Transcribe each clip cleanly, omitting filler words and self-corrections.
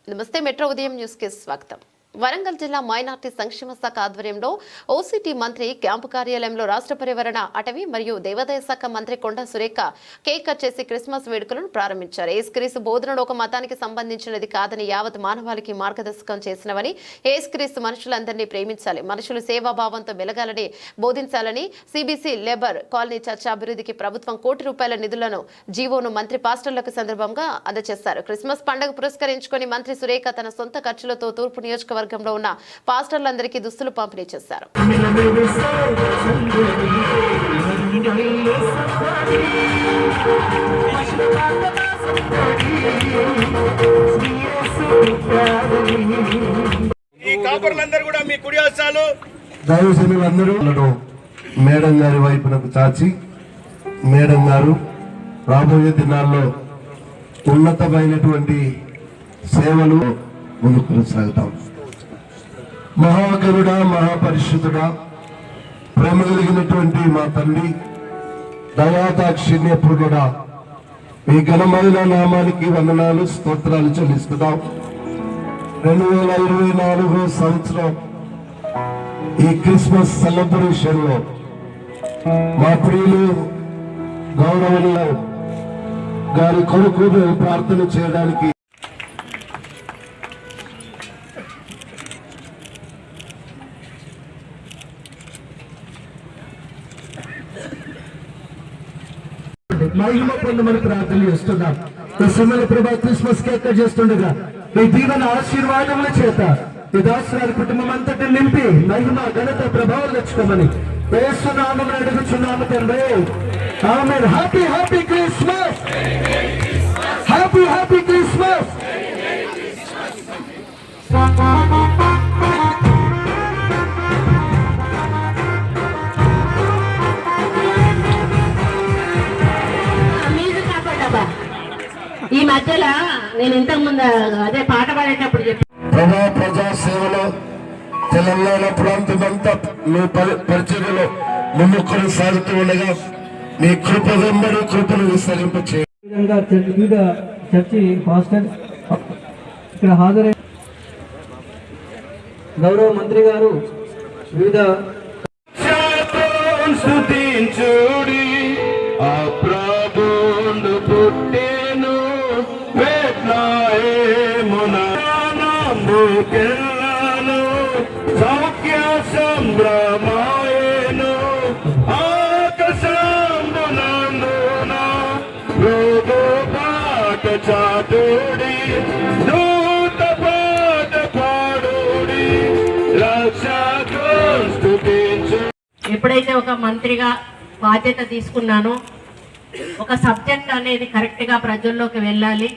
నమస్తే మెట్రో ఉదయం న్యూస్ కి స్వాగతం. వరంగల్ జిల్లా మైనార్టీ సంక్షేమ శాఖ ఆధ్వర్యంలో ఓసీటీ మంత్రి క్యాంపు కార్యాలయంలో రాష్ట్ర పర్యావరణ అటవీ మరియు దేవాదాయ శాఖ మంత్రి కొండా సురేఖ కేక్ కట్ చేసి క్రిస్మస్ వేడుకలను ప్రారంభించారు. యేసుక్రీస్తు బోధనలు ఒక మతానికి సంబంధించినది కాదని యావత్ మానవాళికి మార్గదర్శకం చేసినవని, యేసుక్రీస్తు మనుషులందరినీ ప్రేమించాలి, మనుషులు సేవాభావంతో మెలగాలని బోధించాలని సిబిసి లేబర్ కాలనీ చర్చ అభివృద్ధికి ప్రభుత్వం ₹1 కోటి నిధులను జీవోను మంత్రి పాస్టర్లకు సందర్భంగా అందజేశారు. క్రిస్మస్ పండుగ పురస్కరించుకొని మంత్రి సురేఖ తన సొంత ఖర్చులతో తూర్పు నియోజకవర్గంలో ఉన్న పాస్టర్లందరికీ దుస్తులు పంపిణీ చేశారు. ఈ కాపర్లందరూ కూడా మీ కుడి హస్తాలు దైవజనులందరూ మేడం గారి వైపునకు చాచి, మేడం గారు రాబోయే దినాల్లో ఉన్నతమైనటువంటి సేవలు ముందు కొనసాగుతాం. మహాగరుడ, మహాపరిశుద్ధుడ, ప్రేమ కలిగినటువంటి మా తండ్రి, దయాదాక్షిణ్యపూర్ణుడా, మీ ఘనమైన నామానికి వందనాలు, స్తోత్రాలు చెల్లిస్తున్నాం. 2024 సంవత్సరం ఈ క్రిస్మస్ సెలబ్రేషన్ లో మా ప్రియులు గౌరవులు గారి కొరకు ప్రార్థన చేయడానికి మహిమ పొందమని ప్రార్థన చేస్తున్నాం. ఈ సమయంలో ప్రభా క్రిస్మస్ కేక్ కట్ చేస్తుండగా మీ దీవెన ఆశీర్వాదముల చేత ఈ దాసురాలి కుటుంబం అంతటి నింపి మహిమ ఘనత ప్రభావం తెచ్చుకోమని యేసు నామమున అడుగుచున్నాము తండ్రి. Amen. Happy happy Christmas, happy happy Christmas. ఈ మధ్యలో నేను ఇంతకు ముందు అదే పాట పాడేటప్పుడు ప్రజా సేవలో తెలంగాణ ప్రాంతమంతా మీ పరిచర్యలో ముందు కొనసాగుతూ ఉండగా మీ కృప వెంబడి కృపను విస్తరింపచే వివిధ చర్చి పాస్టర్ ఇక్కడ హాజరై గౌరవ మంత్రి గారు వివిధ స్తుతించుడి ఆ ప్రభువును పుట్టెను బెత్లెహేమున నామముకెల్లాను సౌఖ్య సంభ్రమాయెను ఆకాశంబునందున ప్రభు పాట చాటుడి దూత పాట పాడుడి రక్షకుని స్తుతించు. ఎప్పుడైతే ఒక మంత్రిగా బాధ్యత తీసుకున్నానో ఒక సబ్జెక్ట్ అనేది కరెక్ట్గా ప్రజల్లోకి వెళ్ళాలి,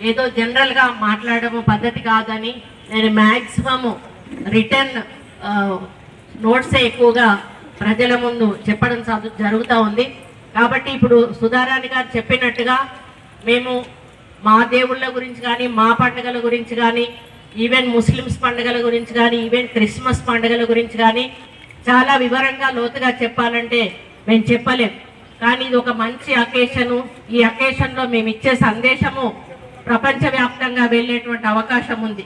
ఏదో జనరల్గా మాట్లాడము పద్ధతి కాదని నేను మ్యాక్సిమము రిటర్న్ నోట్సే ఎక్కువగా ప్రజల ముందు చెప్పడం జరుగుతూ ఉంది. కాబట్టి ఇప్పుడు సుధారాణి గారు చెప్పినట్టుగా మేము మా దేవుళ్ళ గురించి కానీ, మా పండుగల గురించి కానీ, ఈవెన్ ముస్లిమ్స్ పండుగల గురించి కానీ, ఈవెన్ క్రిస్మస్ పండుగల గురించి కానీ చాలా వివరంగా లోతుగా చెప్పాలంటే మేము చెప్పలేం. కానీ ఇది ఒక మంచి అకేషను. ఈ అకేషన్లో మేము ఇచ్చే సందేశము ప్రపంచవ్యాప్తంగా వెళ్ళేటువంటి అవకాశం ఉంది.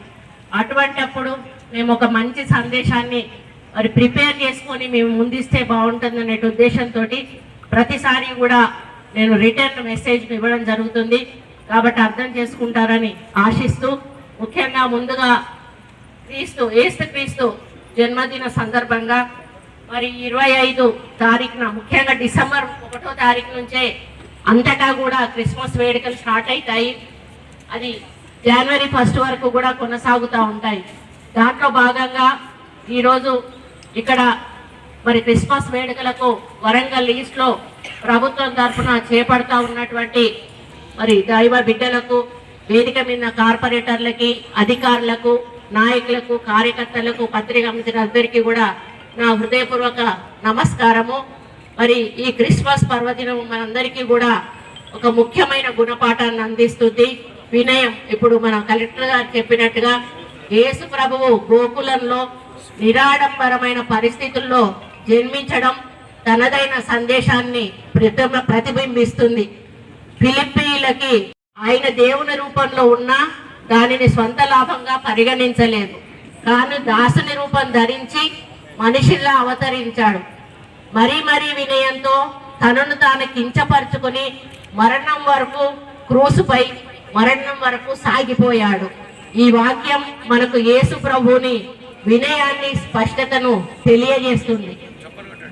అటువంటప్పుడు మేము ఒక మంచి సందేశాన్ని మరి ప్రిపేర్ చేసుకొని మేము ముందిస్తే బాగుంటుందనే ఉద్దేశంతో ప్రతిసారి కూడా నేను రిటర్న్ మెసేజ్ ఇవ్వడం జరుగుతుంది. కాబట్టి అర్థం చేసుకుంటారని ఆశిస్తూ, ముఖ్యంగా ముందుగా యేసుక్రీస్తు జన్మదిన సందర్భంగా మరి 25 తారీఖున, ముఖ్యంగా డిసెంబర్ 1వ తారీఖు నుంచే అంతటా కూడా క్రిస్మస్ వేడుకలు స్టార్ట్ అవుతాయి. అది జనవరి 1 వరకు కూడా కొనసాగుతూ ఉంటాయి. దాంట్లో భాగంగా ఈరోజు ఇక్కడ మరి క్రిస్మస్ వేడుకలకు వరంగల్ ఈస్ట్లో ప్రభుత్వం తరఫున చేపడతా ఉన్నటువంటి మరి దైవ బిడ్డలకు, వేదిక మీద కార్పొరేటర్లకి, అధికారులకు, నాయకులకు, కార్యకర్తలకు, పత్రికా మిత్రులందరికీ కూడా నా హృదయపూర్వక నమస్కారము. మరి ఈ క్రిస్మస్ పర్వదినం మనందరికీ కూడా ఒక ముఖ్యమైన గుణపాఠాన్ని అందిస్తుంది. వినయం. ఇప్పుడు మన కలెక్టర్ గారు చెప్పినట్టుగా యేసు ప్రభువు గోకులంలో నిరాడంబరమైన పరిస్థితుల్లో జన్మించడం తనదైన సందేశాన్ని ప్రతిబింబిస్తుంది. ఫిలిప్పీయులకి ఆయన దేవుని రూపంలో ఉన్న దానిని స్వంత లాభంగా పరిగణించలేదు. కానీ దాసుని రూపం ధరించి మనిషిలా అవతరించాడు. మరీ మరీ వినయంతో తనను తాను కించపరుచుకుని మరణం వరకు క్రూసుపై మరణం వరకు సాగిపోయాడు. ఈ వాక్యం మనకు యేసు ప్రభువుని వినయాన్ని స్పష్టతను తెలియజేస్తుంది.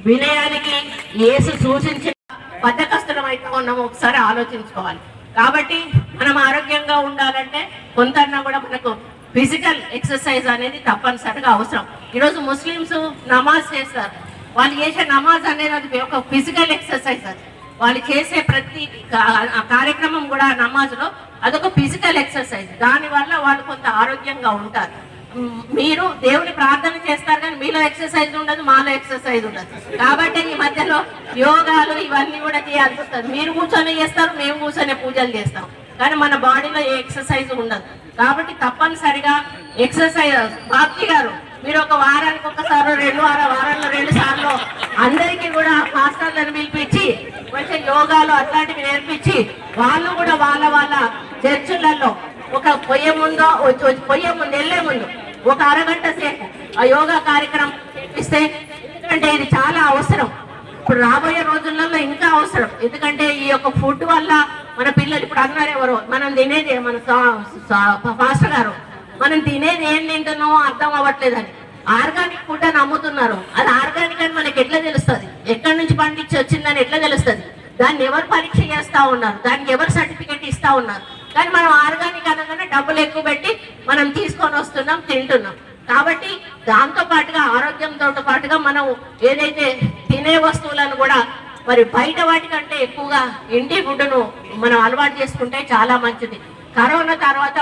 వినయానికి యేసు సూచించిన బద్ధకస్తులం అయితే ఉన్నాము ఒకసారి ఆలోచించుకోవాలి. కాబట్టి మనం ఆరోగ్యంగా ఉండాలంటే కొంతన్నా కూడా మనకు ఫిజికల్ ఎక్సర్సైజ్ అనేది తప్పనిసరిగా అవసరం. ఈరోజు ముస్లిమ్స్ నమాజ్ చేస్తారు. వాళ్ళు చేసే నమాజ్ అనేది అది ఒక ఫిజికల్ ఎక్సర్సైజ్. అది వాళ్ళు చేసే ప్రతి కార్యక్రమం కూడా నమాజ్లో అదొక ఫిజికల్ ఎక్సర్సైజ్. దానివల్ల వాళ్ళు కొంత ఆరోగ్యంగా ఉంటారు. మీరు దేవుని ప్రార్థన చేస్తారు కానీ మీలో ఎక్సర్సైజ్ ఉండదు, మాలో ఎక్సర్సైజ్ ఉండదు. కాబట్టి ఈ మధ్యలో యోగాలు ఇవన్నీ కూడా చేయాల్సి వస్తుంది. మీరు కూర్చొని చేస్తారు, మేము కూర్చొని పూజలు చేస్తాం, కానీ మన బాడీలో ఏ ఎక్సర్సైజ్ ఉండదు. కాబట్టి తప్పనిసరిగా ఎక్సర్సైజ్. బాప్జీ గారు మీరు ఒక వారానికి ఒకసారి, వారాల్లో 2 సార్లు అందరికీ కూడా మాస్టర్లను పిలిపించి మంచి యోగాలు అట్లాంటివి నేర్పించి వాళ్ళు కూడా వాళ్ళ చర్చిలలో ఒక వెళ్లే ముందు ఒక అరగంట సేపు ఆ యోగా కార్యక్రమం ఇస్తే, ఎందుకంటే ఇది చాలా అవసరం. ఇప్పుడు రాబోయే రోజులలో ఇంకా అవసరం. ఎందుకంటే ఈ యొక్క ఫుడ్ వల్ల మన పిల్లలు ఇప్పుడు అన్నారు ఎవరో, మనం తినేది మన పాస్టర్ గారు మనం తినేది ఏం తింటున్నామో అర్థం అవ్వట్లేదని ఆర్గానిక్ ఫుడ్ అని అమ్ముతున్నారు. అది ఆర్గానిక్ అని మనకి ఎట్లా తెలుస్తుంది? ఎక్కడి నుంచి పండించి వచ్చిందని ఎట్లా తెలుస్తుంది? దాన్ని ఎవరు పరీక్ష చేస్తా ఉన్నారు? దానికి ఎవరు సర్టిఫికేట్ ఇస్తా ఉన్నారు? కానీ మనం ఆర్గానిక్ అనగానే డబ్బులు ఎక్కువ పెట్టి మనం తీసుకొని వస్తున్నాం, తింటున్నాం. కాబట్టి దాంతో పాటుగా ఆరోగ్యంతో పాటుగా మనం ఏదైతే తినే వస్తువులను కూడా మరి బయట వాటికంటే ఎక్కువగా ఇంటి ఫుడ్ను మనం అలవాటు చేసుకుంటే చాలా మంచిది. కరోనా తర్వాత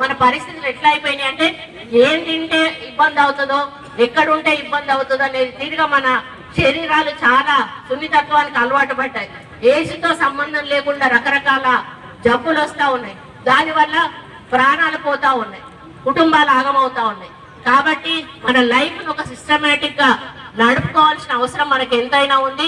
మన పరిస్థితులు ఎట్లా అయిపోయినాయి అంటే ఏం తింటే ఇబ్బంది అవుతుందో, ఎక్కడుంటే ఇబ్బంది అవుతుందో అనేది తీరుగా మన శరీరాలు చాలా సున్నితత్వానికి అలవాటు పడ్డాయి. ఏజ్తో సంబంధం లేకుండా రకరకాల జబ్బులు వస్తూ ఉన్నాయి. దానివల్ల ప్రాణాలు పోతా ఉన్నాయి, కుటుంబాలు ఆగమవుతా ఉన్నాయి. కాబట్టి మన లైఫ్ను ఒక సిస్టమేటిక్ గా నడుపుకోవాల్సిన అవసరం మనకి ఎంతైనా ఉంది.